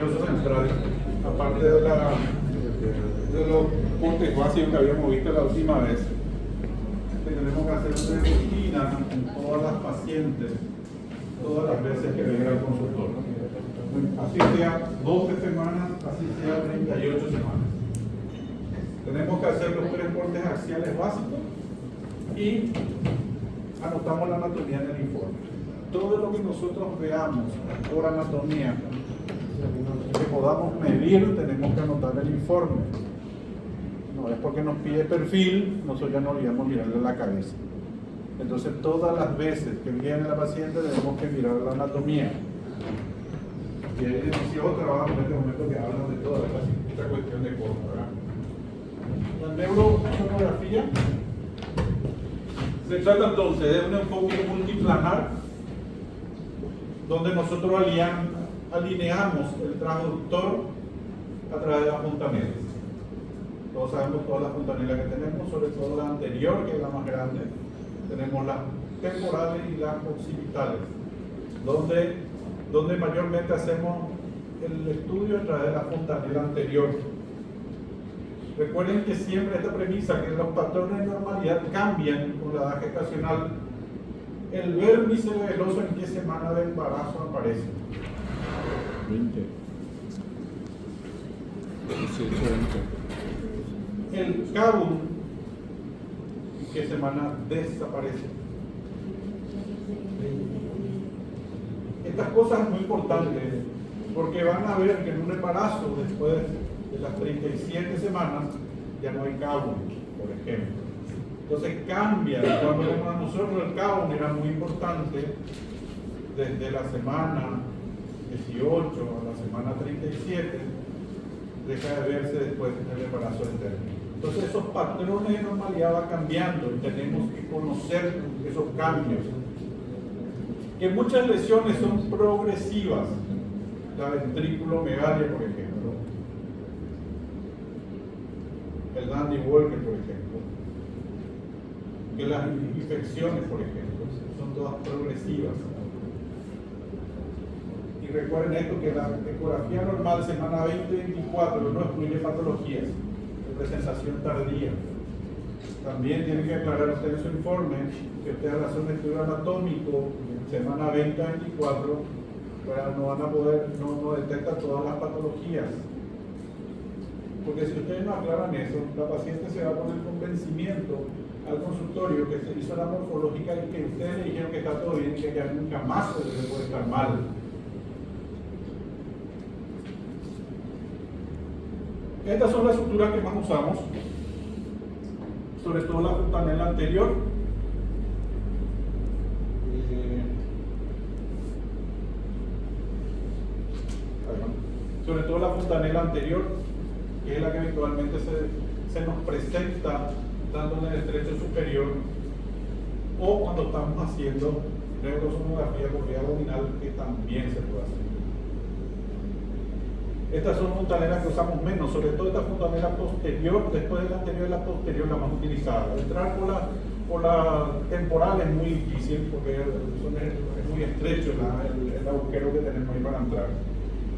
central, aparte de los cortes básicos que habíamos visto la última vez, que tenemos que hacer una rutina en todas las pacientes, todas las veces que venga al consultor. Así sea 12 semanas, así sea 38 semanas. Tenemos que hacer los 3 cortes axiales básicos y anotamos la anatomía en el informe. Todo lo que nosotros veamos por anatomía que podamos medir, tenemos que anotar el informe. No es porque nos pide perfil, nosotros ya no olvidamos mirarle la cabeza. Entonces todas las veces que viene la paciente tenemos que mirar la anatomía. Y ahí inició trabajo en este momento que hablan de toda esta cuestión de cosas, ¿verdad? La neurosonografía se trata entonces de un enfoque multiplanar donde nosotros alineamos el transductor a través de las fontanelas. Todos sabemos todas las fontanelas que tenemos, sobre todo la anterior, que es la más grande. Tenemos las temporales y las occipitales, donde mayormente hacemos el estudio a través de la fontanela anterior. Recuerden que siempre esta premisa, que los patrones de normalidad cambian con la edad gestacional. El vértice veloso, ¿en qué semana de embarazo aparece? 20. 18, 20. El cabo, ¿en qué semana desaparece? Estas cosas son muy importantes porque van a ver que en un embarazo, después de las 37 semanas, ya no hay cabo, por ejemplo. Entonces cambia. Cuando para nosotros el cabo era muy importante desde la semana 18 a la semana 37, deja de verse después en el embarazo entero. Entonces esos patrones de normalidad van cambiando y tenemos que conocer esos cambios. Que muchas lesiones son progresivas, la ventrículomegalia, por ejemplo, el Dandy Walker, por ejemplo, que las infecciones, por ejemplo, son todas progresivas. Y recuerden esto, que la ecografía normal semana 20-24 no excluye patologías de sensación tardía. También tienen que aclarar ustedes en su informe que ustedes al hacer un estudio anatómico semana 20-24 no van a poder, no detectan todas las patologías. Porque si ustedes no aclaran eso, la paciente se va con el convencimiento al consultorio que se hizo la morfológica y que ustedes le dijeron que está todo bien y que ya nunca más se le puede estar mal. Estas son las estructuras que más usamos, sobre todo la fontanela anterior. Sobre todo la fontanela anterior, que es la que habitualmente se nos presenta dándole el estrecho superior, o cuando estamos haciendo neurosonografía por vía abdominal, que también se puede hacer. Estas son fontanelas que usamos menos, sobre todo esta fontanela posterior, después de la anterior y la posterior, la más utilizada. Entrar por la temporal es muy difícil porque es muy estrecho el agujero que tenemos ahí para entrar.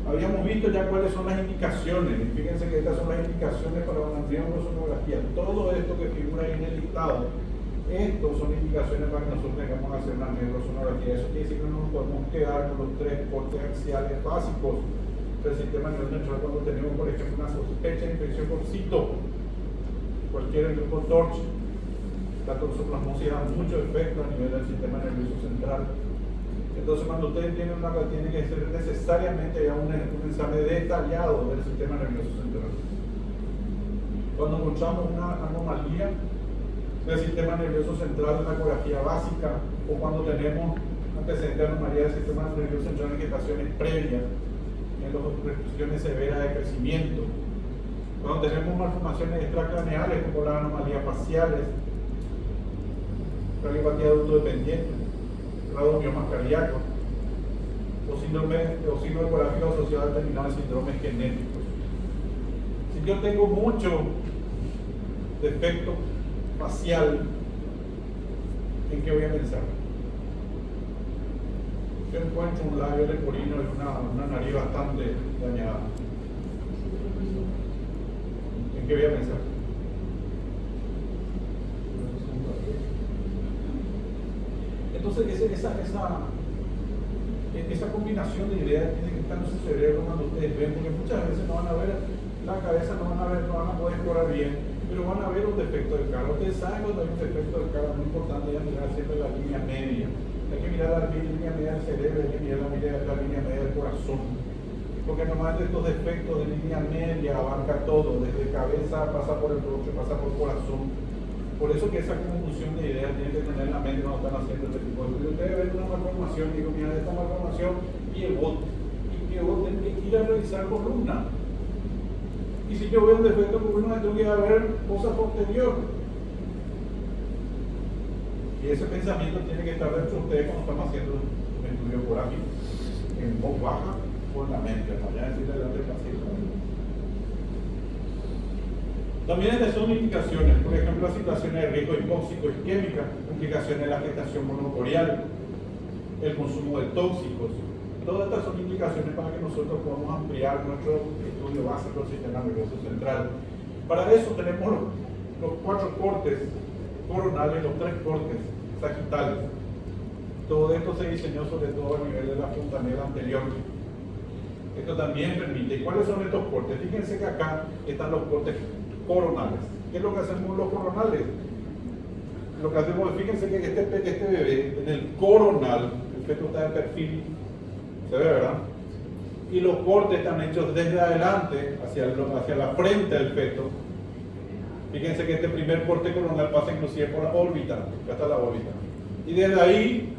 Habíamos visto ya cuáles son las indicaciones. Fíjense que estas son las indicaciones para una neurosonografía. Todo esto que figura ahí en el listado, estos son indicaciones para que nosotros tengamos que hacer una neurosonografía. Eso quiere decir que no nos podemos quedar con los 3 cortes axiales básicos del sistema nervioso central cuando tenemos, por ejemplo, una sospecha de infección por cito, cualquier grupo TORCH. La toxoplasmosis da mucho efecto a nivel del sistema nervioso central. Entonces, cuando ustedes tienen tiene que ser necesariamente ya un examen detallado del sistema nervioso central. Cuando encontramos una anomalía del sistema nervioso central en la ecografía básica, o cuando tenemos antecedentes de anomalía del sistema nervioso central en gestaciones previas, en las restricciones severas de crecimiento, cuando tenemos malformaciones extracraneales como las anomalías faciales, cardiopatía adulto dependiente, miomas cardíacos, o síndrome ecográfico asociado a determinados síndromes genéticos. Si yo tengo mucho defecto facial, ¿en qué voy a pensar? yo encuentro un labio leporino y una nariz bastante dañada. ¿En qué voy a pensar? Entonces, esa combinación de ideas tiene que estar en su cerebro cuando ustedes ven, porque muchas veces no van a ver la cabeza, no van a poder explorar bien, pero van a ver un defecto del carro. Ustedes saben cuando hay un defecto del carro, es muy importante ya mirar siempre la línea media. Hay que mirar la línea media del cerebro, hay que mirar la línea media del corazón. Porque normalmente estos defectos de línea media abarca todo, desde cabeza, pasa por el rostro, pasa por el corazón. Por eso que esa confusión de ideas tienen que tener en la mente cuando están haciendo este tipo de cosas. Ustedes ven una malformación y digo, mira, esta malformación pivot, y pivot tiene que ir a revisar columna. Y si yo veo un defecto de columna, tengo que ir a ver cosa posterior. Y ese pensamiento tiene que estar dentro de ustedes cuando estamos haciendo un estudio por aquí, en voz baja, por la mente, ¿no? Ya decirle delante del paciente. También estas son indicaciones, por ejemplo, las situaciones de riesgo hipóxico-isquémica, implicaciones de la gestación monotorial, el consumo de tóxicos. Todas estas son indicaciones para que nosotros podamos ampliar nuestro estudio básico del sistema nervioso central. Para eso tenemos los 4 cortes coronales, los 3 cortes sagitales. Todo esto se diseñó sobre todo a nivel de la fontanela anterior. Esto también permite. ¿Cuáles son estos cortes? Fíjense que acá están los cortes coronales. ¿Qué es lo que hacemos con los coronales? Lo que hacemos, fíjense que este bebé, en el coronal, el feto está de perfil, se ve, ¿verdad? Y los cortes están hechos desde adelante, hacia la frente del feto. Fíjense que este primer corte coronal pasa inclusive por la órbita, acá está la órbita. Y desde ahí,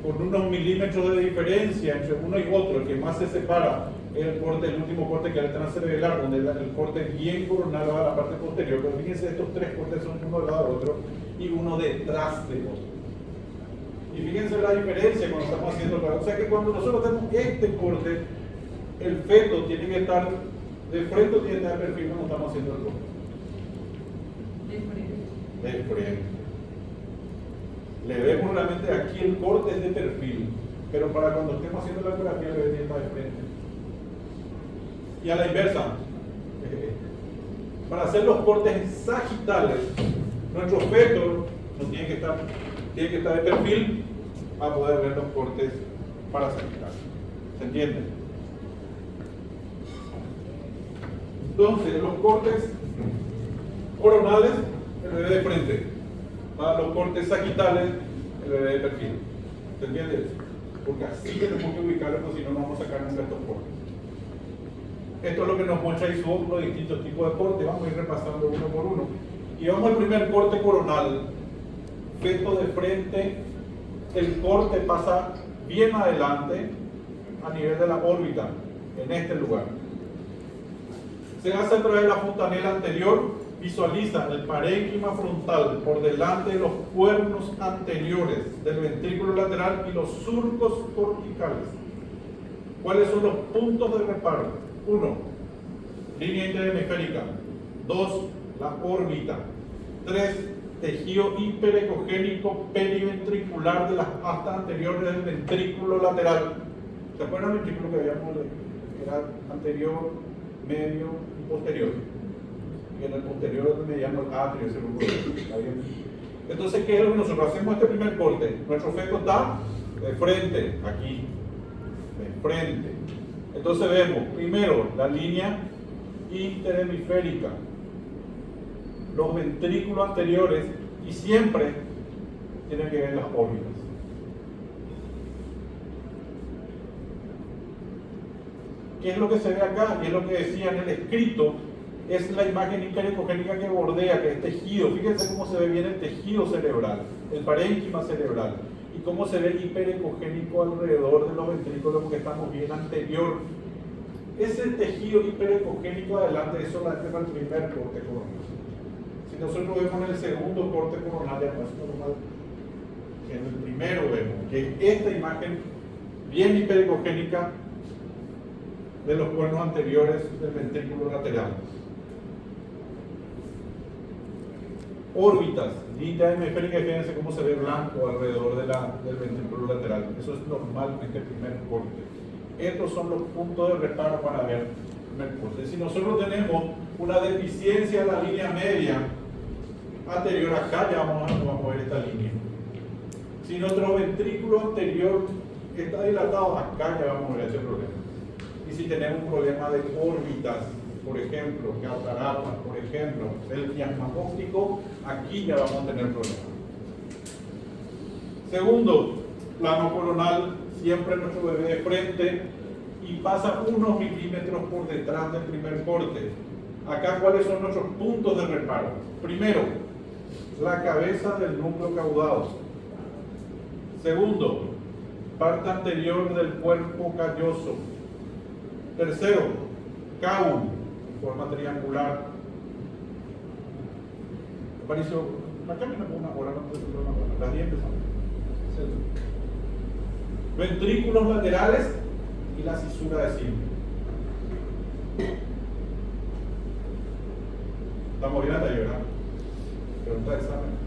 con unos milímetros de diferencia entre uno y otro, el que más se separa es el último corte que es el transcerebelar, donde el corte bien coronal va a la parte posterior. Pero fíjense, estos 3 cortes son uno del lado del otro y uno detrás del otro. Y fíjense la diferencia cuando estamos haciendo el. O sea que cuando nosotros tenemos este corte, el feto tiene que estar de frente o tiene que estar de perfil cuando estamos haciendo el corte. De frente. Le vemos realmente aquí el corte es de perfil, pero para cuando estemos haciendo la ecografía le vemos de frente. Y a la inversa, para hacer los cortes sagitales, nuestro feto no tiene que estar de perfil para poder ver los cortes para sagitales. ¿Se entiende? Entonces, los cortes coronales, el bebé de frente. Para los cortes sagitales, el bebé de perfil. ¿Se entiende? Porque así tenemos que ubicarlo, porque si no, no vamos a sacar nunca estos cortes. Esto es lo que nos muestra ISUOC, los distintos tipos de cortes. Vamos a ir repasando uno por uno. Y vamos al primer corte coronal. Feto de frente. El corte pasa bien adelante a nivel de la órbita, en este lugar. Se hace a través de la fontanela anterior. Visualiza el parénquima frontal por delante de los cuernos anteriores del ventrículo lateral y los surcos corticales. ¿Cuáles son los puntos de reparo? 1. Línea interhemisférica. 2. La órbita. 3. Tejido hiperecogénico periventricular de las astas anteriores del ventrículo lateral. ¿Se acuerdan del ventrículo que habíamos? Era anterior, medio y posterior. Y en el posterior me llamo el atrio, ¿está bien? Entonces, ¿qué es lo que nosotros hacemos este primer corte? Nuestro feto está de frente, aquí, de frente. Entonces vemos primero la línea interhemisférica, los ventrículos anteriores y siempre tienen que ver las órbitas. ¿Qué es lo que se ve acá? Y es lo que decía en el escrito. Es la imagen hiperecogénica que bordea, que es tejido. Fíjense cómo se ve bien el tejido cerebral, el parénquima cerebral, y cómo se ve el hiperecogénico alrededor de los ventrículos, porque estamos bien anterior. Ese tejido hiperecogénico adelante es solamente para el primer corte coronal. Si nosotros vemos en el segundo corte coronal, ya no es normal. En el primero vemos que esta imagen bien hiperecogénica de los cuernos anteriores del ventrículo lateral. órbitas, línea hemisférica, y fíjense cómo se ve blanco alrededor del ventrículo lateral. Eso es normal en este primer corte. Estos son los puntos de reparo para ver el primer corte. Si nosotros tenemos una deficiencia en la línea media anterior, acá ya vamos a ver esta línea. Si nuestro ventrículo anterior está dilatado, acá ya vamos a ver ese problema. Y si tenemos un problema de órbitas, por ejemplo, cataratas, por ejemplo, el quiasma óptico, aquí ya vamos a tener problemas. Segundo, plano coronal, siempre nuestro bebé de frente y pasa unos milímetros por detrás del primer corte. Acá, ¿cuáles son nuestros puntos de reparo? Primero, la cabeza del núcleo caudado. Segundo, parte anterior del cuerpo calloso. Tercero, caum, forma triangular. Aparicio, marcame una hora, las 10 empezamos. Ventrículos laterales y la cisura de cinto. Estamos bien hasta ahí, ¿verdad? Pregunta de examen.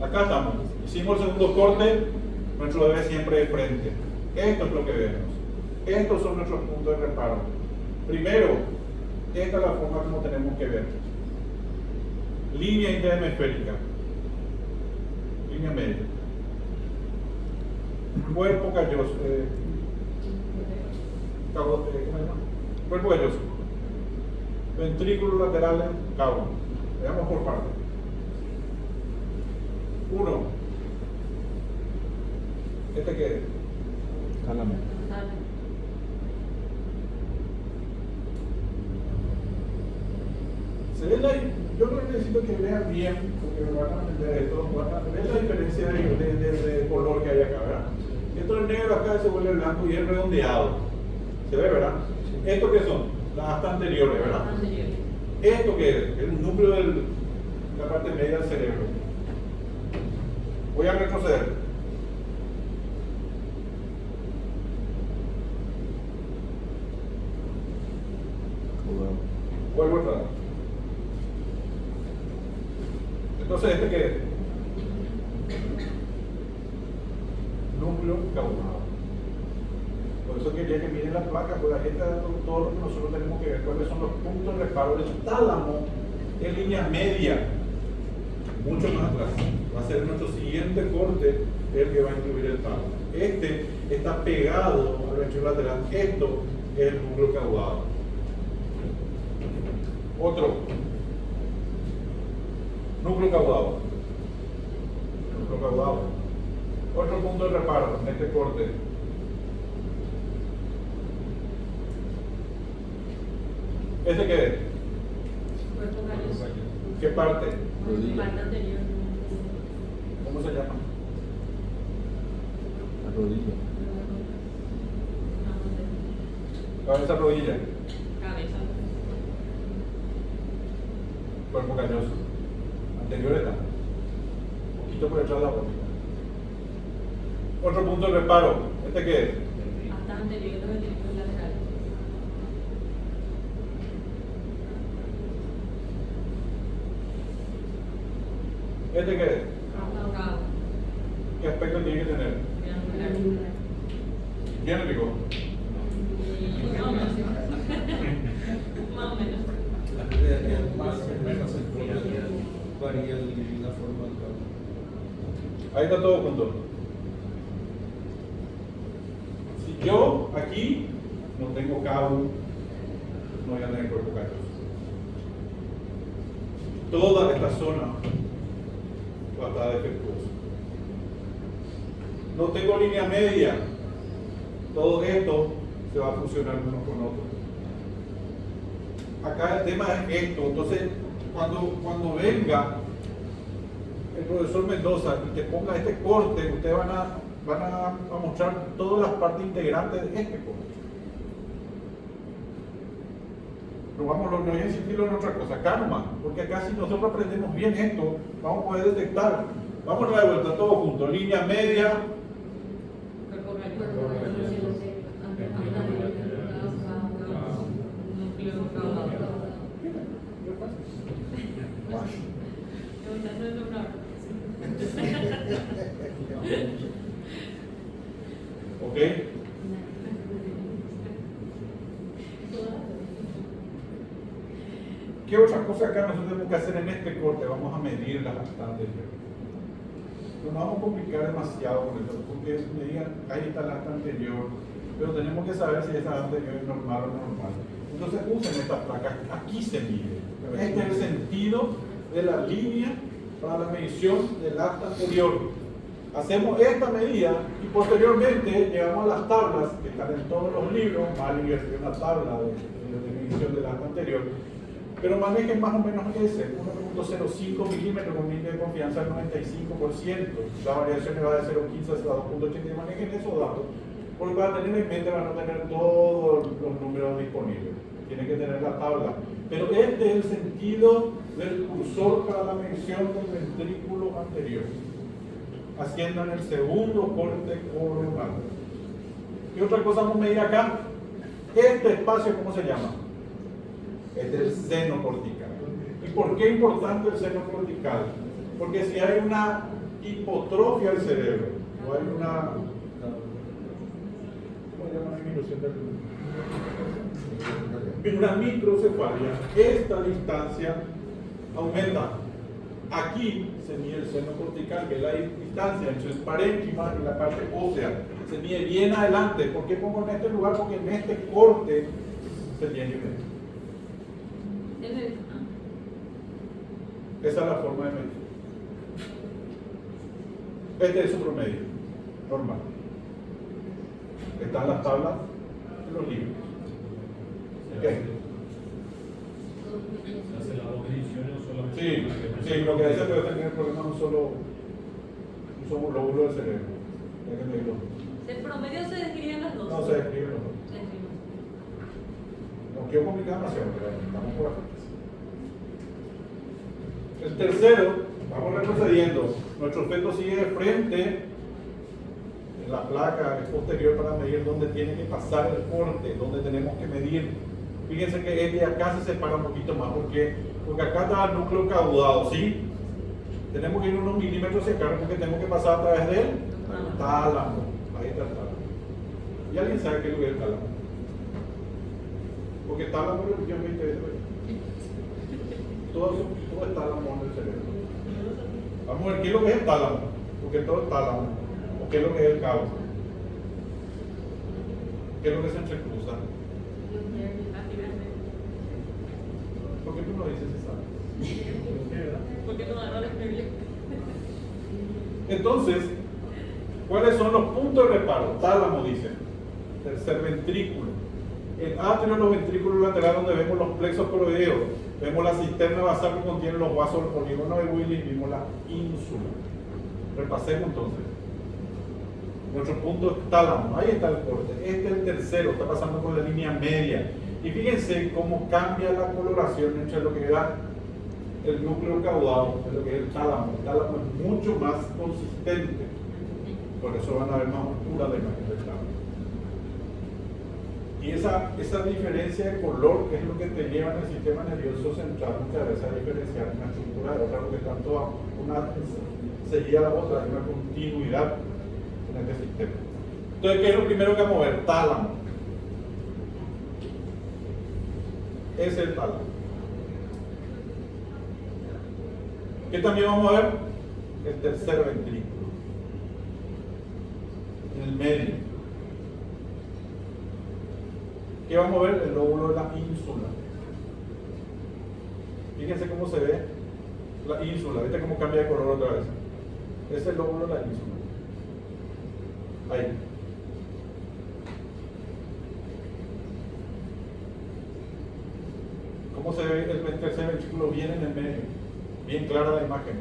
Acá estamos. Hicimos el segundo corte, nuestro bebé siempre de frente. Esto es lo que vemos. Estos son nuestros puntos de reparo. Primero, esta es la forma como tenemos que ver. Línea interhemisférica. Línea media. Cuerpo calloso. ¿Cómo se llama? Cuerpo calloso. Ventrículos laterales, cabo. Veamos por partes. 1. ¿Este qué es? Tálamo. Se ve yo no necesito que vean bien, porque me van a entender esto, van a ver la diferencia de color que hay acá, ¿verdad? Esto es negro, acá se vuelve blanco y es redondeado. ¿Se ve, verdad? ¿Esto qué son? Las astas anteriores, ¿verdad? ¿Esto qué es? El núcleo de la parte media del cerebro. Voy a retroceder. Vuelvo atrás. Entonces, ¿este qué es? Núcleo caudado. Por eso quería que miren la placa, porque la gente todo lo que nosotros tenemos que ver, cuáles son los puntos de reparo del tálamo en línea media. Mucho más atrás. Va a ser nuestro siguiente corte el que va a incluir el tálamo. Este está pegado al ventrículo lateral. Esto es el núcleo caudado. Otro. Núcleo caudado. Núcleo caudado. Otro punto de reparo en este corte. ¿Este qué es? ¿Qué parte? Rodilla. ¿Cómo se llama? La rodilla. Cabeza, rodilla. Cabeza. Cuerpo calloso. Anterior está. Un poquito por detrás de la órbita. Otro punto de reparo. ¿Este qué es? Hasta anterior de los ventrículos laterales. ¿Este qué es? Cabo. ¿Qué aspecto tiene que tener? Triangular. Bien rico. Más o menos. Más o menos. Más o menos varía la forma del cabo. Ahí está todo junto. Si yo aquí no tengo cabo, no voy a tener cuerpo calloso. Toda esta zona va a estar defectuosa. No tengo línea media. Todo esto se va a fusionar uno con otro. Acá el tema es esto. Entonces, cuando venga el profesor Mendoza y te ponga este corte, ustedes van a mostrar todas las partes integrantes de este corte. Pero vamos, no voy a insistirlo en otra cosa, acá nomás, porque acá si nosotros aprendemos bien esto, vamos a poder detectar. Vamos a dar de vuelta todos juntos, línea media, Cuerpo calloso. Núcleo caudado. ¿Qué otra cosa acá nosotros tenemos que hacer en este corte? Vamos a medir las astas anteriores. No nos vamos a complicar demasiado con eso, porque me digan, ahí está la asta anterior, pero tenemos que saber si esa anterior es normal o no normal. Entonces usen estas placas, aquí se mide. Este es el sentido de la línea para la medición del asta anterior. Hacemos esta medida y posteriormente llegamos a las tablas que están en todos los libros. Malinger tiene una tabla de medición del asta anterior, pero manejen más o menos ese 1.05 milímetros con índice de confianza del 95%. La variación va de 0.15 hasta 2.80. Manejen esos datos, porque para tener en mente van a tener todos los números disponibles. Tienen que tener la tabla. Pero este es el sentido del cursor para la medición del ventrículo anterior, haciendo en el segundo corte coronal. ¿Qué otra cosa vamos a medir acá? Este espacio, ¿cómo se llama? Este es el seno cortical. ¿Y por qué es importante el seno cortical? Porque si hay una hipotrofia del cerebro, o hay una, ¿cómo se llama? Una microcefalia, esta distancia aumenta. Aquí se mide el seno cortical, que es la distancia entre el parénquima y la parte ósea. Se mide bien adelante. ¿Por qué pongo en este lugar? Porque en este corte se tiene bien. Esa es la forma de medir. Este es su promedio normal. Están las tablas en los libros. ¿Qué? ¿Hace las dos mediciones o solamente? Sí, lo que dice que va a tener el problema es un solo lóbulo del cerebro. Hay que medirlo. ¿El promedio se describe en las dos? No se describe los dos. Se describe. No quiero complicar demasiado, pero estamos por aquí. El tercero, vamos retrocediendo. Nuestro feto sigue de frente. La placa es posterior para medir dónde tiene que pasar el corte, dónde tenemos que medir. Fíjense que el de acá se separa un poquito más, porque acá está el núcleo caudado, ¿sí? Tenemos que ir unos milímetros hacia acá porque tenemos que pasar a través del tálamo. Ahí está el tálamo. ¿Y alguien sabe qué es lo que es el tálamo? Porque el tálamo es yo 20 veces. Todo es tálamo en el cerebro. Vamos a ver qué es lo que es el tálamo, porque todo es tálamo. O qué es lo que es el cabo. ¿Qué es lo que se entrecruza? ¿Por qué tú no dices esa? Porque no agarra la Biblia. Entonces, ¿cuáles son los puntos de reparo? Tálamo dice. Tercer ventrículo. El atrio, los ventrículos laterales donde vemos los plexos coroideos. Vemos la cisterna basal que contiene los vasos del polígono de Willis, vimos la ínsula. Repasemos entonces. Nuestro punto es tálamo, ahí está el corte. Este es el tercero, está pasando por la línea media. Y fíjense cómo cambia la coloración entre lo que era el núcleo caudado de lo que es el tálamo. El tálamo es mucho más consistente. Por eso van a ver más oscura la imagen del tálamo. Y esa diferencia de color es lo que te lleva en el sistema nervioso central muchas veces a diferenciar una estructura de otra, porque tanto una seguida a la otra, hay una continuidad en este sistema. Entonces, ¿qué es lo primero que vamos a ver? Tálamo. Es el tálamo. ¿Qué también vamos a ver? El tercer ventrículo. En el medio. ¿Qué vamos a ver? El lóbulo de la ínsula. Fíjense cómo se ve la ínsula. ¿Viste cómo cambia de color otra vez? Es el lóbulo de la ínsula. Ahí. ¿Cómo se ve el tercer ventrículo? Bien en el medio. Bien clara la imagen.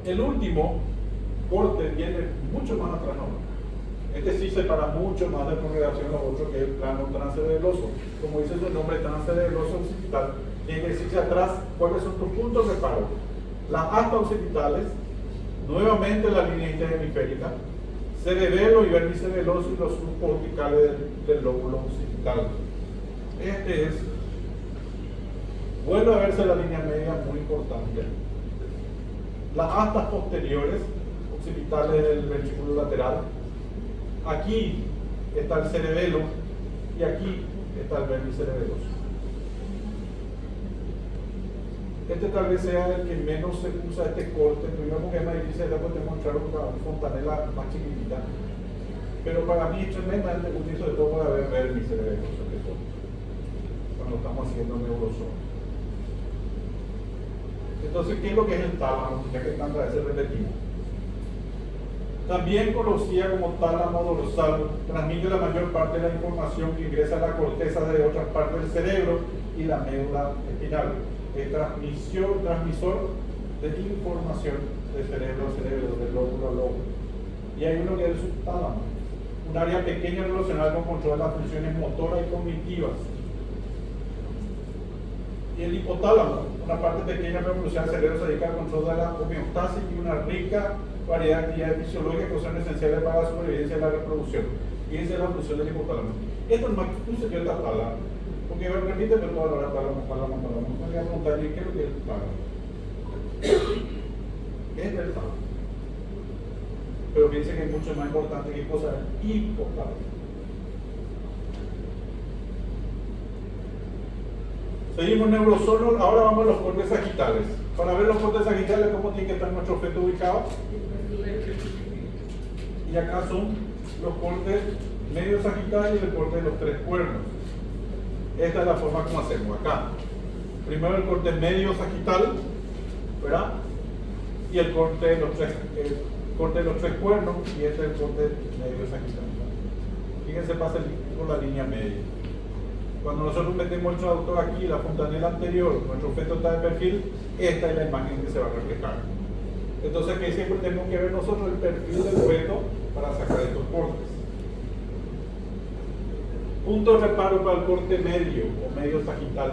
El último corte viene mucho más atrás. Este sí separa mucho más de congregación a los otros, que es el plano transcerebeloso. Como dice su nombre, transcerebeloso occipital. Tiene que decirse atrás cuáles son tus puntos de reparo. Las astas occipitales, nuevamente la línea interhemisférica, cerebelo y vértice veloso y los subcorticales del lóbulo occipital. Este es, vuelve a verse la línea media muy importante. Las astas posteriores occipital es el ventrículo lateral. Aquí está el cerebelo y aquí está el vértice cerebeloso. Este tal vez sea el que menos se usa este corte, primero porque es más difícil después de mostrar una fontanela más chiquitita. Pero para mí es tremendamente útil, sobre todo para ver mi cerebelo, sobre todo, cuando estamos haciendo neurosoma. Entonces, ¿qué es lo que es el tálamo? Ya que tantas veces repetimos. También conocida como tálamo dorsal, transmite la mayor parte de la información que ingresa a la corteza de otras partes del cerebro y la médula espinal. Es transmisor de información de cerebro a cerebro, de lóbulo a lóbulo. Y hay uno que es el subtálamo, un área pequeña relacionada con control de las funciones motoras y cognitivas. Y el hipotálamo, una parte pequeña pero crucial del cerebro, se dedica al control de la homeostasis y una rica variedad de actividades fisiológicas que son esenciales para la supervivencia y la reproducción. Fíjense la función del hipotálamo. Esto es más que un secreto de tálamo, porque repite pero toda la hora tálamo. Me voy a preguntar, ¿qué es lo que es el tálamo? ¿Qué es el tálamo? Pero fíjense que es mucho más importante que cosa el hipotálamo. Seguimos neurosolos, ahora vamos a los cortes sagitales. Para ver los cortes sagitales, ¿cómo tiene que estar nuestro feto ubicado? Y acá son los cortes medio sagitales y el corte de los tres cuernos. Esta es la forma como hacemos acá. Primero el corte medio sagital, ¿verdad? Y el corte de los tres cuernos, y este es el corte medio sagital. Fíjense, pasa por la línea media. Cuando nosotros metemos el traductor aquí, la fontanela anterior, nuestro feto está de perfil, esta es la imagen que se va a reflejar. Entonces, que siempre tenemos que ver nosotros el perfil del feto para sacar estos cortes. Punto de reparo para el corte medio o medio sagital.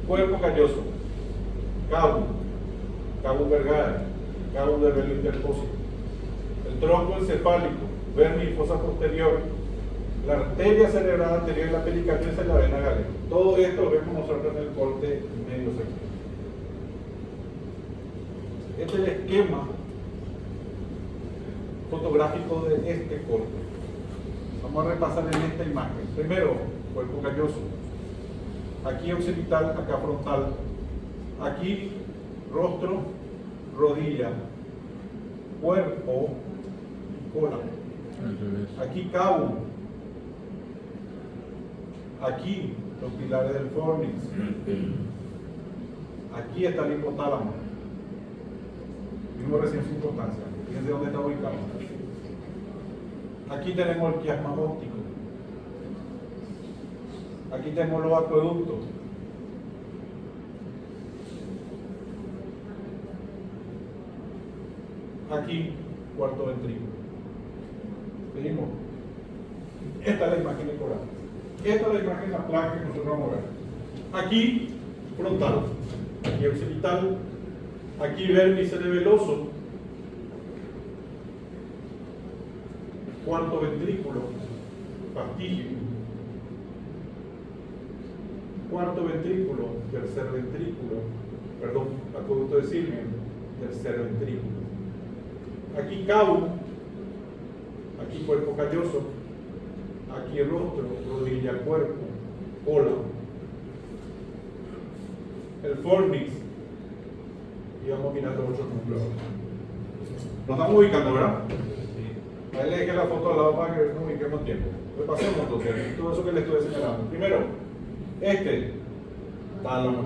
Cuerpo calloso, cabo vergara, cabo del velo interpósito. El tronco encefálico, vermis y fosa posterior, la arteria cerebral anterior y la pericarditis y la vena galea. Todo esto lo vemos nosotros en el corte medio sagital. Este es el esquema fotográfico de este corte. Vamos a repasar en esta imagen. Primero, cuerpo calloso. Aquí occipital, acá frontal. Aquí rostro, rodilla, cuerpo y cola. Aquí cabo. Aquí los pilares del fornix. Aquí está el hipotálamo. Vimos recién su importancia. Fíjense dónde está ubicado. Aquí tenemos el quiasma óptico. Aquí tenemos los acueductos. Aquí, cuarto ventrículo. Seguimos. Esta es la imagen coral. Esta es la imagen de la placa que nosotros vamos a ver. Aquí, frontal. Aquí occipital. Aquí vermis cerebeloso. Cuarto ventrículo. Fastigio. Cuarto ventrículo, tercer ventrículo, perdón, acueducto de Silvio, tercer ventrículo. Aquí cabo, aquí cuerpo calloso, aquí rostro, rodilla, cuerpo, cola, el fornix, y vamos mirando otros núcleos. Nos estamos ubicando, ¿verdad? Ahí le dejé la foto al lado para que nos ubiquemos tiempo. Repasemos entonces todo eso que les estuve señalando. Primero, este tálamo.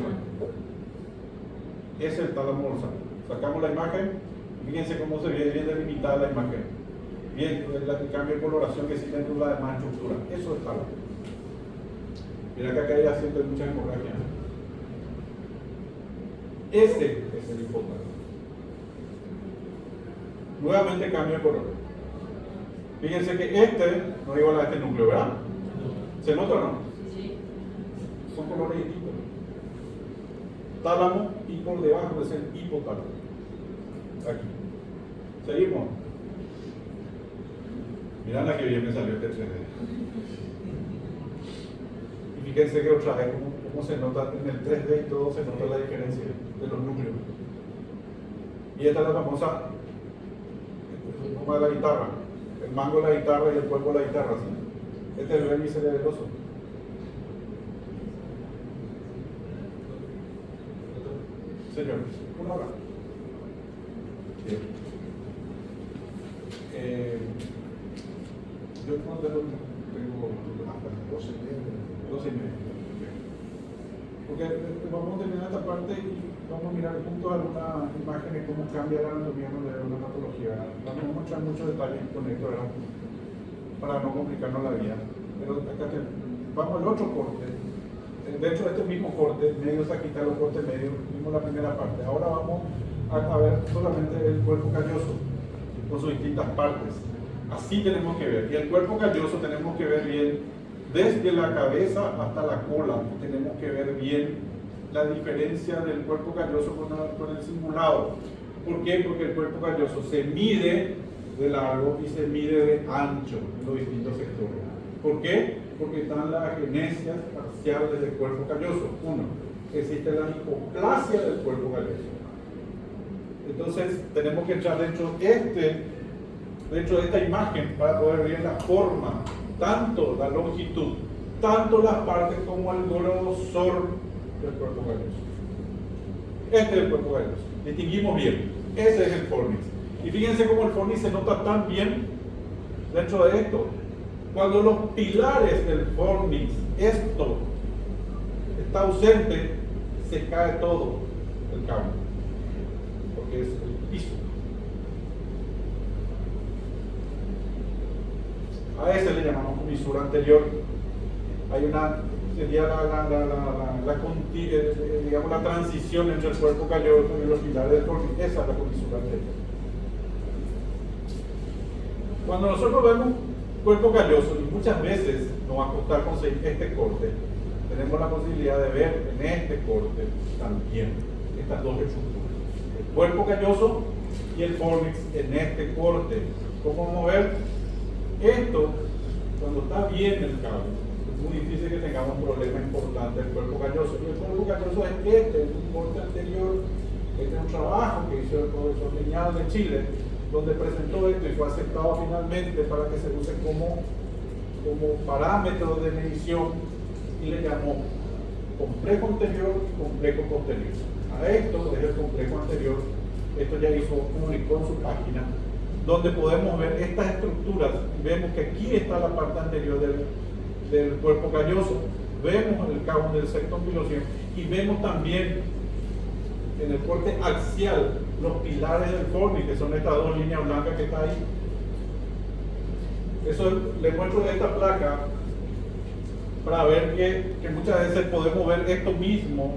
Es el tálamo dorsal. Sacamos la imagen. Fíjense cómo se ve bien delimitada la imagen. Bien, el cambio de coloración que existe dentro de la demás estructura. Eso es tálamo. Mira que acá hay asiento de mucha hemorragia. Este es el hipotálamo. Nuevamente cambio de color. Fíjense que este no es igual a este núcleo, ¿verdad? ¿Se nota o no? Son colores distintos. Tálamo y por debajo es el hipotálamo. Aquí. Seguimos. Mirad la que bien me salió este 3D. Y fíjense que otra vez cómo se nota en el 3D y todo, se nota la diferencia de los núcleos. Y esta es la famosa como de la guitarra, el mango de la guitarra y el cuerpo de la guitarra, ¿sí? Este es el vértice del oso. Señor, una hora. Bien. Yo no tengo hasta las 12:30. Porque vamos a terminar esta parte y vamos a mirar juntos algunas imágenes cómo cambia la anatomía de una patología. Vamos a mostrar muchos detalles con esto, ¿verdad? Para no complicarnos la vida. Pero acá vamos al otro corte. De hecho, este mismo corte, medio saquital o corte medio, vimos la primera parte. Ahora vamos a ver solamente el cuerpo calloso con sus distintas partes. Así tenemos que ver. Y el cuerpo calloso tenemos que ver bien desde la cabeza hasta la cola. Tenemos que ver bien la diferencia del cuerpo calloso con el simulado. ¿Por qué? Porque el cuerpo calloso se mide de largo y se mide de ancho en los distintos sectores. ¿Por qué? Porque están las genesias parciales del cuerpo calloso. Uno, existe la hipoplasia del cuerpo calloso. Entonces tenemos que echar dentro de esta imagen para poder ver la forma, tanto la longitud, tanto las partes como el grosor del cuerpo calloso. Este es el cuerpo calloso. Distinguimos bien. Ese es el fornix. Y fíjense cómo el fornix se nota tan bien dentro de esto. Cuando los pilares del fornix, esto está ausente, se cae todo el cable, porque es el piso. A ese le llamamos comisura anterior. Hay una, sería digamos, la transición entre el cuerpo calloso y los pilares del fornix. Esa es la comisura anterior. Cuando nosotros vemos cuerpo calloso, y muchas veces nos va a costar conseguir este corte, tenemos la posibilidad de ver en este corte también estas dos estructuras, el cuerpo calloso y el fornix en este corte. ¿Cómo vamos a ver? Esto, cuando está bien el cable, es muy difícil que tengamos un problema importante del cuerpo calloso. Y el cuerpo calloso es un corte anterior. Este es un trabajo que hizo el profesor Liñal de Chile, donde presentó esto y fue aceptado finalmente para que se use como parámetro de medición, y le llamó complejo anterior y complejo posterior. A esto, desde el complejo anterior, esto ya publicó en su página, donde podemos ver estas estructuras. Vemos que aquí está la parte anterior del cuerpo calloso, vemos el cabo del septum pilosio y vemos también en el corte axial los pilares del fornix, que son estas dos líneas blancas que está ahí. Eso les muestro esta placa para ver que muchas veces podemos ver esto mismo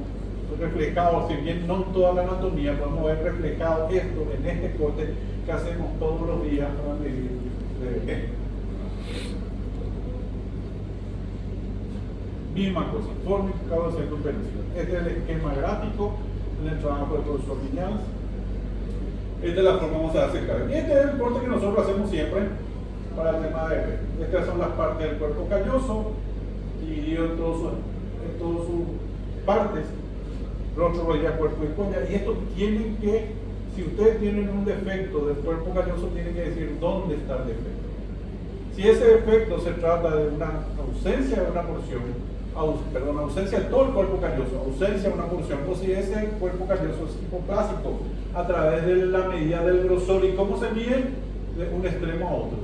reflejado, si bien no en toda la anatomía, podemos ver reflejado esto en este corte que hacemos todos los días para medir misma cosa, fornix, cabo, septum pilosio. Este es el esquema gráfico en el trabajo del profesor Viñals. Esta es la forma como se hace el cable. Y este es el corte que nosotros hacemos siempre para el tema de EP. Estas son las partes del cuerpo calloso, dividido en todas sus partes, rostro, rodilla, cuerpo y coña. Y esto tienen que, si ustedes tienen un defecto del cuerpo calloso, tienen que decir dónde está el defecto. Si ese defecto se trata de una ausencia de una porción, ausencia de todo el cuerpo calloso, ausencia de una porción, o si ese cuerpo calloso es hipoplásico, a través de la medida del grosor. ¿Y cómo se mide? De un extremo a otro,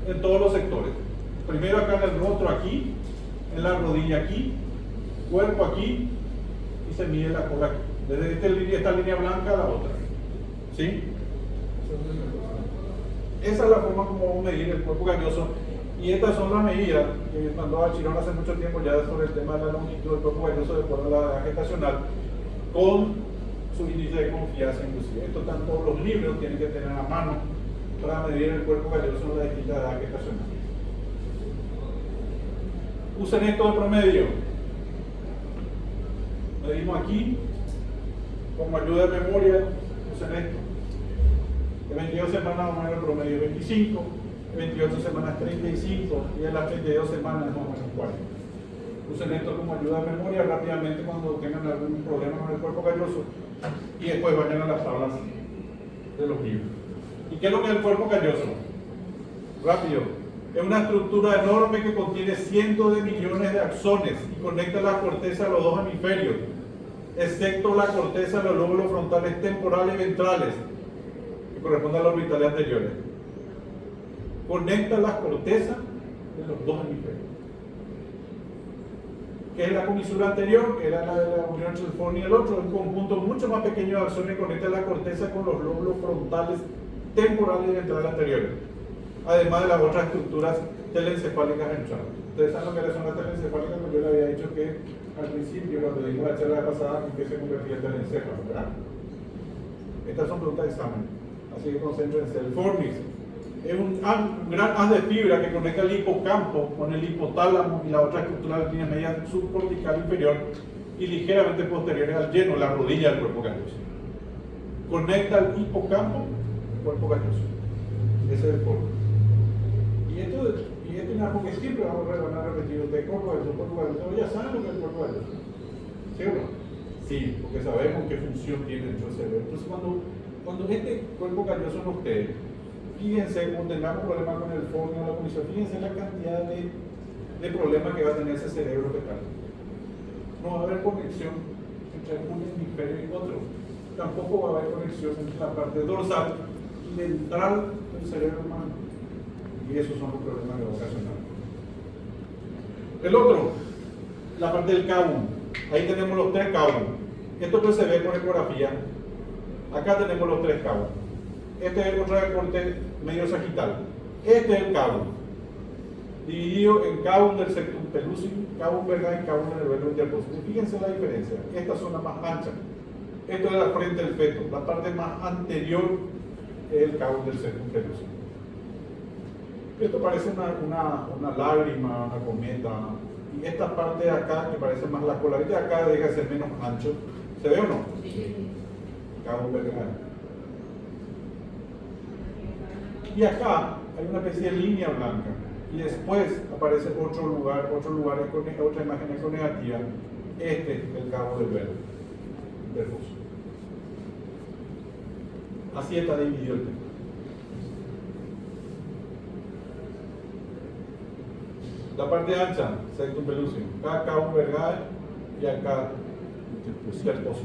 en todos los sectores. Primero acá en el rostro, aquí, en la rodilla aquí, cuerpo aquí, y se mide la cola aquí, desde esta línea blanca a la otra. ¿Sí? Esa es la forma como vamos a medir el cuerpo calloso. Y estas son las medidas que mandó a Chirón hace mucho tiempo ya sobre el tema de la longitud del cuerpo calloso de acuerdo a la edad gestacional, con su índice de confianza inclusive. Esto están todos los libros, tienen que tener a mano para medir el cuerpo calloso en la distinta edad gestacional. Usen esto de promedio. Medimos aquí, como ayuda de memoria, usen esto. De 22 semanas vamos a ver el promedio 25, 28 semanas 35 y en las 32 semanas más o menos 40. Usen esto como ayuda de memoria rápidamente cuando tengan algún problema con el cuerpo calloso y después vayan a las tablas de los libros. ¿Y qué es lo que es el cuerpo calloso? Rápido. Es una estructura enorme que contiene cientos de millones de axones y conecta la corteza a los dos hemisferios, excepto la corteza a los lóbulos frontales temporales y ventrales, que corresponden a los orbitales anteriores. Conecta las cortezas de los dos hemisferios. Que es la comisura anterior, que era la de la unión entre el forno y el otro, un conjunto mucho más pequeño de axones que conecta la corteza con los lóbulos frontales temporales y ventrales anteriores, además de las otras estructuras telencefálicas ventrales. Ustedes saben lo que son las telencefálicas, como yo le había dicho que al principio, cuando dimos la charla pasada, que se convertía en telencéfalo, ¿verdad? Estas son preguntas de examen, así que concéntrense. El fornix es un gran haz de fibra que conecta el hipocampo con el hipotálamo y la otra estructura de la línea media subcortical inferior y ligeramente posteriores al lleno, la rodilla del cuerpo calloso. Conecta el hipocampo cuerpo calloso. Ese es el fornix. Y esto es algo que siempre van a repetir ustedes, cuerpo calloso, ya saben lo que es el cuerpo calloso. ¿Sí o no? Sí, porque sabemos qué función tiene dentro del cerebro. Entonces cuando este cuerpo calloso no esté, fíjense, cuando tengamos problemas con el forno o la comisión, fíjense la cantidad de problemas que va a tener ese cerebro fetal. No va a haber conexión entre un hemisferio y otro. Tampoco va a haber conexión entre la parte dorsal y ventral del cerebro humano. Y esos son los problemas que va a ocasionar. El otro, la parte del cabum. Ahí tenemos los tres cabum. Esto que se ve con ecografía. Acá tenemos los tres cabum. Este es el contracorte medio sagital. Este es el cabum, dividido en cabum del septum pellucid, cabum vergae y cabum del nervio interpositivo. Fíjense la diferencia. Esta zona más ancha. Esto es la frente del feto. La parte más anterior es el cabum del septum pellucid. Esto parece una lágrima, una cometa. Y esta parte de acá, que parece más la cola, de acá deja de ser menos ancho. ¿Se ve o no? Sí. Cabum vergae. Y acá hay una especie de línea blanca. Y después aparece otro lugar otra imagen econegativa. Este es el cabo del verboso. Así está dividido el tema. La parte ancha, septum pellucid. Acá cabum vergae y acá interpositivo.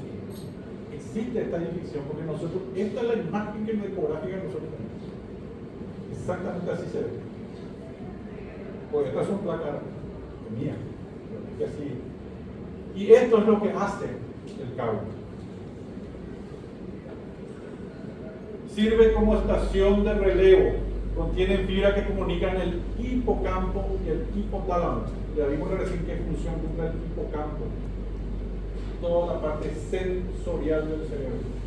Existe esta división porque nosotros, esta es la imagen que en la ecográfica nosotros tenemos. Exactamente así se ve. Pues estas son placas mías, que así. Y esto es lo que hace el cabo. Sirve como estación de relevo. Contienen fibras que comunican el hipocampo y el hipotálamo. Ya vimos recién qué función cumple el hipocampo. Toda la parte sensorial del cerebro.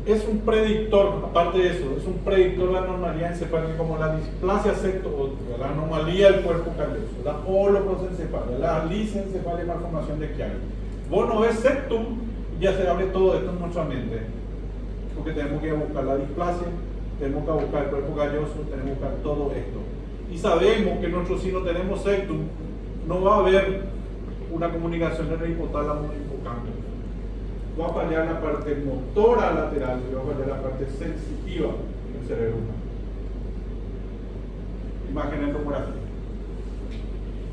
Es un predictor, aparte de eso, es un predictor de la normalidad encefálica como la displasia septo-óptica, la anomalía del cuerpo calloso, la holoprosencefalia, la lisencefalia y malformación de Chiari. Vos no ves septum y ya se abre todo esto en nuestra mente, porque tenemos que buscar la displasia, tenemos que buscar el cuerpo calloso, tenemos que buscar todo esto. Y sabemos que nosotros si no tenemos septum, no va a haber una comunicación entre el hipotálamo y el hipocampo. Va a fallar la parte motora lateral y va a fallar la parte sensitiva del cerebro humano. Imagen en tomografía.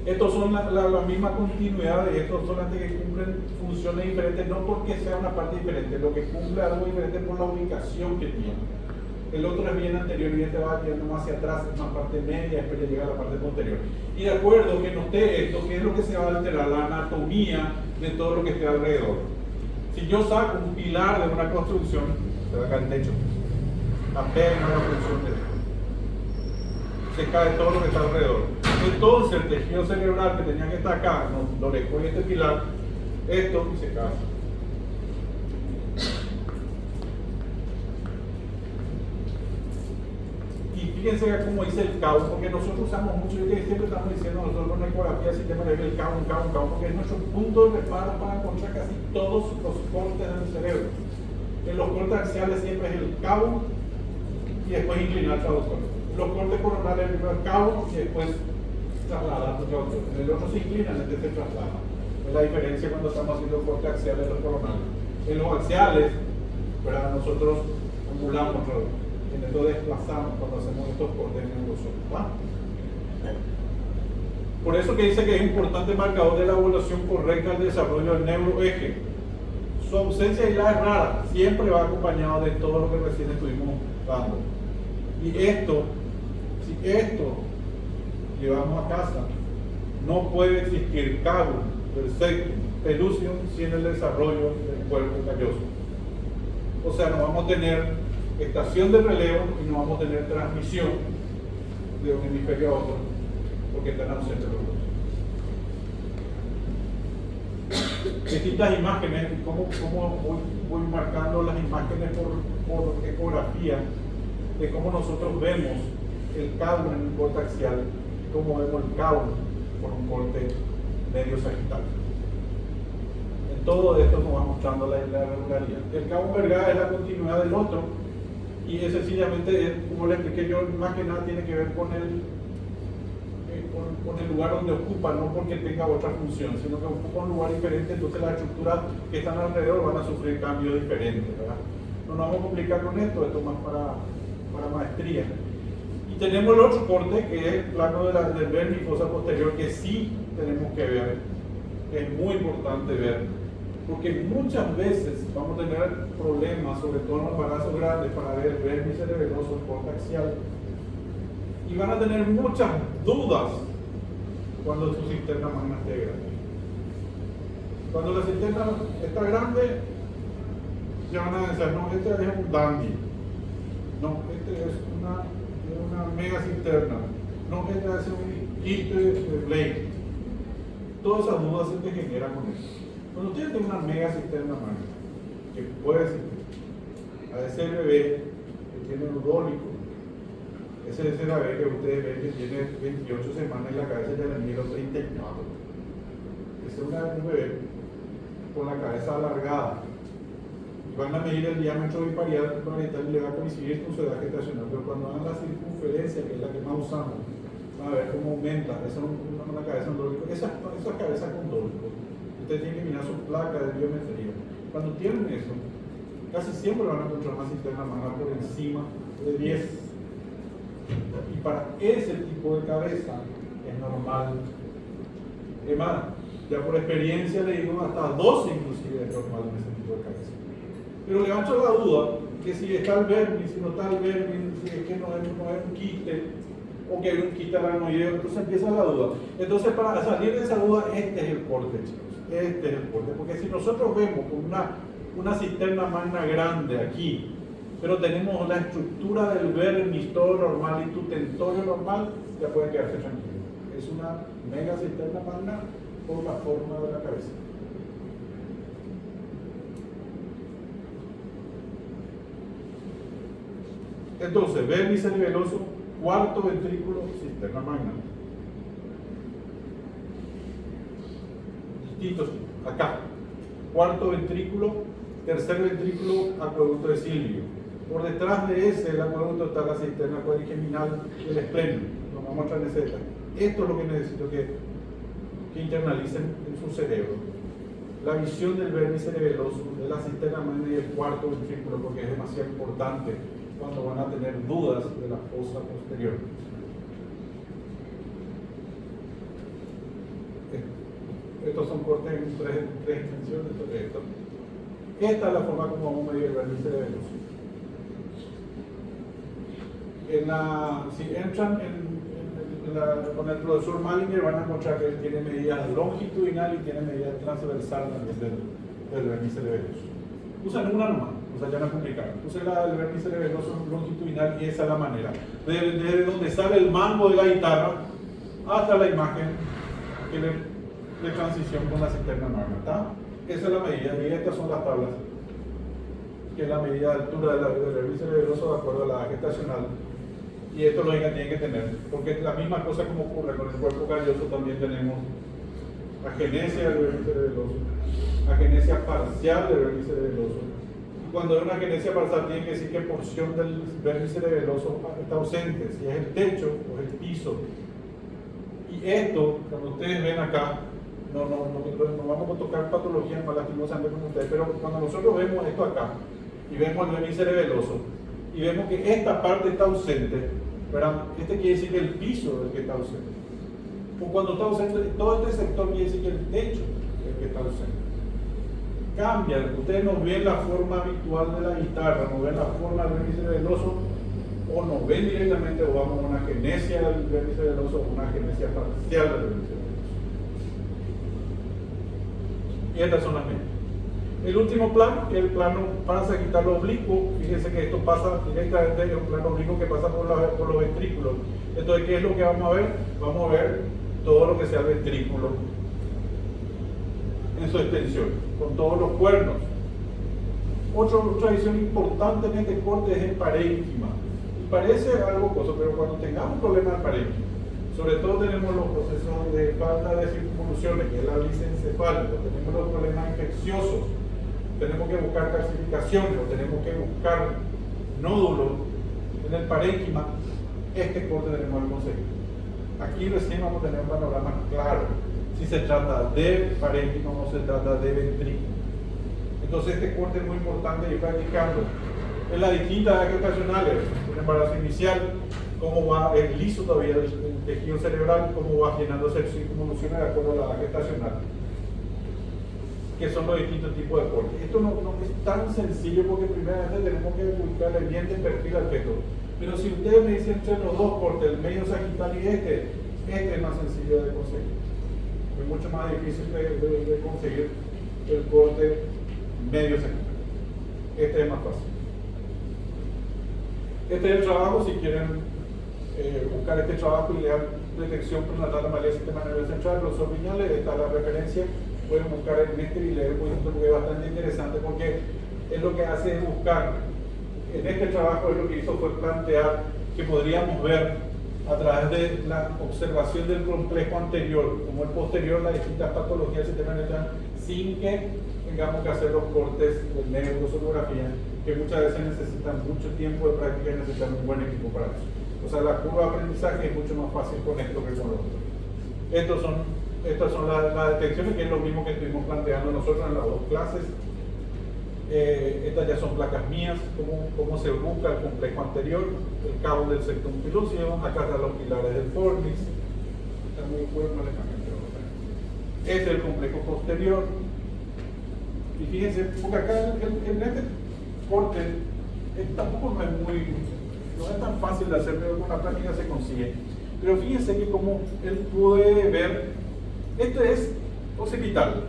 Estos son la misma continuidad de estos, solamente que cumplen funciones diferentes, no porque sea una parte diferente, lo que cumple algo diferente por la ubicación que tiene. El otro es bien anterior y este va yendo más hacia atrás, es una parte media, después ya llega a la parte posterior. Y de acuerdo que noté esto, ¿qué es lo que se va a alterar? La anatomía de todo lo que esté alrededor. Si yo saco un pilar de una construcción, se va a caer el techo. Apenas la función de esto. Se cae todo lo que está alrededor. Entonces el tejido cerebral que tenía que estar acá, lo dejó en este pilar, esto y se cae. Y fíjense cómo dice el cabo, porque nosotros usamos mucho, y siempre estamos diciendo nosotros con la ecografía, el sistema de el cabo, porque es nuestro punto de reparo para encontrar casi todos los cortes del cerebro. En los cortes axiales siempre es el cabo y después inclinarse a los cortes. Los cortes coronales primero el cabo y después traslada hacia otro. En el otro se inclina, en este se traslada. Es la diferencia cuando estamos haciendo corte axial de los coronales. En los axiales, ¿verdad? Nosotros angulamos, en esto desplazamos cuando hacemos estos cortes en el uso. Por eso que dice que es importante marcador de la evaluación correcta del desarrollo del neuroeje. Su ausencia es rara, siempre va acompañado de todo lo que recién estuvimos dando. Y esto, si esto llevamos a casa, no puede existir cábulo, septum, pelusión sin el desarrollo del cuerpo calloso. O sea, no vamos a tener estación de relevo y no vamos a tener transmisión de un hemisferio a otro, porque están ausentes los dos. Distintas imágenes, cómo voy marcando las imágenes por ecografía de cómo nosotros vemos el cábulo en un corte axial, cómo vemos el cábulo por un corte medio sagital. En todo esto nos va mostrando la regularidad. El cábulo vergada es la continuidad del otro y es sencillamente, como le expliqué yo, más que nada tiene que ver con el lugar donde ocupa, no porque tenga otra función, sino que ocupa un lugar diferente, entonces las estructuras que están alrededor van a sufrir cambios diferentes, ¿verdad? No nos vamos a complicar con esto es más para maestría. Y tenemos el otro corte, que es el plano del vermis y fosa posterior, que sí tenemos que ver, es muy importante ver, porque muchas veces vamos a tener problemas, sobre todo en los embarazos grandes, para ver vermis cerebeloso, corte axial, y van a tener muchas dudas cuando su cisterna magna esté grande. Cuando la cisterna está grande, ya van a decir, no, este es un dandy, no, este es una mega cisterna, no, este es un quiste de Blake. Todas esas dudas se te generan con eso. Cuando ustedes tienen una mega cisterna magna, que puede existir, a ese bebé que tiene udólico, ese bebé que ustedes ven que tiene 28 semanas en la cabeza ya le mide 34. Ese es un bebé con la cabeza alargada. Y van a medir el diámetro parietal y le va a coincidir con su edad gestacional. Pero cuando hagan la circunferencia, que es la que más usamos, van a ver cómo aumenta. Esa es una cabeza ondólica. Esas cabezas con dólico, ustedes tienen que mirar su placa de biometría. Cuando tienen eso, casi siempre van a encontrar una cisterna magna por encima de 10. Y para ese tipo de cabeza es normal. Es más, ya por experiencia le digo hasta 12 inclusive es normal en ese tipo de cabeza. Pero levanto la duda que si está el vermis, si no está el vermis, si es que no es un quiste, o que hay un quiste aranoideo, entonces empieza la duda. Entonces, para salir de esa duda, este es el corte, chicos. Este es el corte. Porque si nosotros vemos con una cisterna magna grande aquí, pero tenemos la estructura del vermis todo normal y tu tentorio normal, ya puede quedarse tranquilo. Es una mega cisterna magna por la forma de la cabeza. Entonces, vermis cerebeloso, cuarto ventrículo, cisterna magna. Distintos, acá. Cuarto ventrículo, tercer ventrículo, acueducto de Silvio. Por detrás de ese, el acueducto, está la cisterna cuadrigeminal del esplenio. Nos vamos a mostrar en ese detalle. Esto es lo que necesito que internalicen en su cerebro. La visión del vermis cerebeloso, de la cisterna magna y el cuarto ventrículo, porque es demasiado importante cuando van a tener dudas de la fosa posterior. Estos son cortes en tres dimensiones. Esta es la forma como vamos a medir el vermis cerebeloso. Si entran con el profesor Malinger, van a encontrar que él tiene medidas longitudinal y tiene medidas transversal también del vermis cerebeloso. Usan una nomás, o sea, ya no es complicado. Usen la del vermis cerebeloso longitudinal y esa es la manera. Desde donde sale el mango de la guitarra hasta la imagen de transición con la cisterna magna, ¿está? Esa es la medida y estas son las tablas, que es la medida de altura del vermis cerebeloso de acuerdo a la edad gestacional. Y esto lo tienen que tener, porque es la misma cosa como ocurre con el cuerpo calloso. También tenemos agenesia del vermis cerebeloso, agenesia parcial del vermis cerebeloso. Y cuando hay una agenesia parcial, tiene que decir qué porción del vermis cerebeloso está ausente, si es el techo o es el piso. Y Y esto, como ustedes ven acá, no vamos a tocar patologías más lastimosamente como ustedes, pero cuando nosotros vemos esto acá y vemos el vértice cerebeloso y vemos que esta parte está ausente, ¿verdad? Este quiere decir que el piso es el que está ausente. O cuando está ausente, todo este sector quiere decir que el techo es el que está ausente. Cambia, ustedes no ven la forma habitual de la guitarra, no ven la forma del vértice cerebeloso, o nos ven directamente, o vamos a una genesia del vértice cerebeloso o una genesia parcial del vértice cerebeloso. Y estas son las medidas. El último plano es el plano parasagital oblicuo. Fíjense que esto pasa directamente, es un plano oblicuo que pasa por los ventrículos. Entonces, ¿qué es lo que vamos a ver? Vamos a ver todo lo que sea el ventrículo en su extensión, con todos los cuernos. Otra visión importante en este corte es el parénquima. Y parece algo cosa, pero cuando tengamos problemas de parénquima, sobre todo tenemos los procesos de falta de circunvoluciones, que es la licencefálica, tenemos los problemas infecciosos, tenemos que buscar calcificaciones o tenemos que buscar nódulos en el parénquima, este corte tenemos que conseguir. Aquí recién vamos a tener un panorama claro si se trata de parénquima o se trata de ventrículo. Entonces este corte es muy importante ir practicando en las distintas edades gestacionales, un embarazo inicial, cómo va el liso todavía el tejido cerebral, cómo va llenándose el circunvoluciones de acuerdo a la edad gestacional, que son los distintos tipos de cortes. Esto no es tan sencillo porque primeramente tenemos que buscarle bien de perfil al feto. Pero si ustedes me dicen entre los dos cortes, el medio sagital y este es más sencillo de conseguir. Es mucho más difícil de conseguir el corte medio sagital. Este es más fácil. Este es el trabajo, si quieren buscar este trabajo y leer detección prenatal de anomalía del sistema nervioso central, los orbiñales, esta es la referencia, pueden buscar en este y leer porque es bastante interesante porque es lo que hace es buscar, en este trabajo es lo que hizo fue plantear que podríamos ver a través de la observación del complejo anterior como el posterior las distintas patologías del sistema nervioso sin que tengamos que hacer los cortes de neurosonografía que muchas veces necesitan mucho tiempo de práctica y necesitan un buen equipo para eso. O sea, la curva de aprendizaje es mucho más fácil con esto que con lo otro. Estas son las detecciones, que es lo mismo que estuvimos planteando nosotros en las dos clases. Estas ya son placas mías, cómo se busca el complejo anterior, el cabo del septum pilosio, acá están los pilares del fornix. Está muy bueno, este es el complejo posterior. Y fíjense, porque acá en este corte tampoco no es tan fácil de hacer, pero con la práctica se consigue. Pero fíjense que como él puede ver, este es occipital,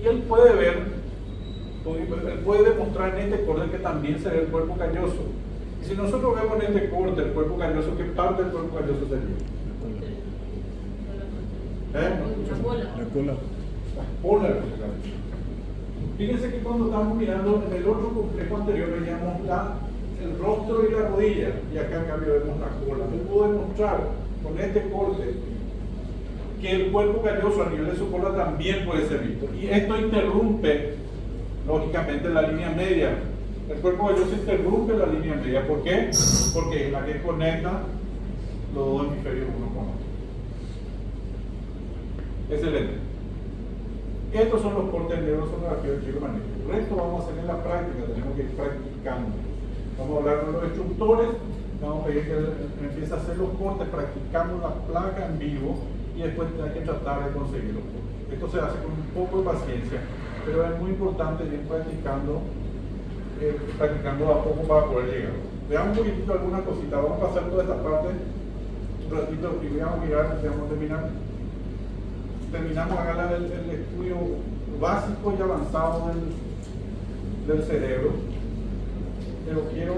y él puede ver, él puede demostrar en este corte que también se ve el cuerpo calloso. Y si nosotros vemos en este corte el cuerpo calloso, ¿qué parte del cuerpo calloso sería? La cola. La cola. Las polas. Fíjense que cuando estamos mirando en el otro complejo anterior veíamos el rostro y la rodilla, y acá en cambio vemos la cola. Yo puedo demostrar con este corte que el cuerpo calloso a nivel de su cola también puede ser visto. Y esto interrumpe, lógicamente, la línea media. El cuerpo calloso interrumpe la línea media. ¿Por qué? Porque es la que conecta los dos hemisferios uno con otro. Excelente. Estos son los cortes de neurosonografía del chico magnético. El resto vamos a hacer en la práctica, tenemos que ir practicando. Vamos a hablar con los instructores, vamos a pedir que empiece a hacer los cortes, practicando la placa en vivo y después hay que tratar de conseguir los cortes. Esto se hace con un poco de paciencia, pero es muy importante ir practicando a poco para poder llegar. Veamos un poquitito algunas cositas, vamos a pasar toda esta parte un ratito y vamos a mirar, vamos a terminamos acá el estudio básico y avanzado del cerebro, pero quiero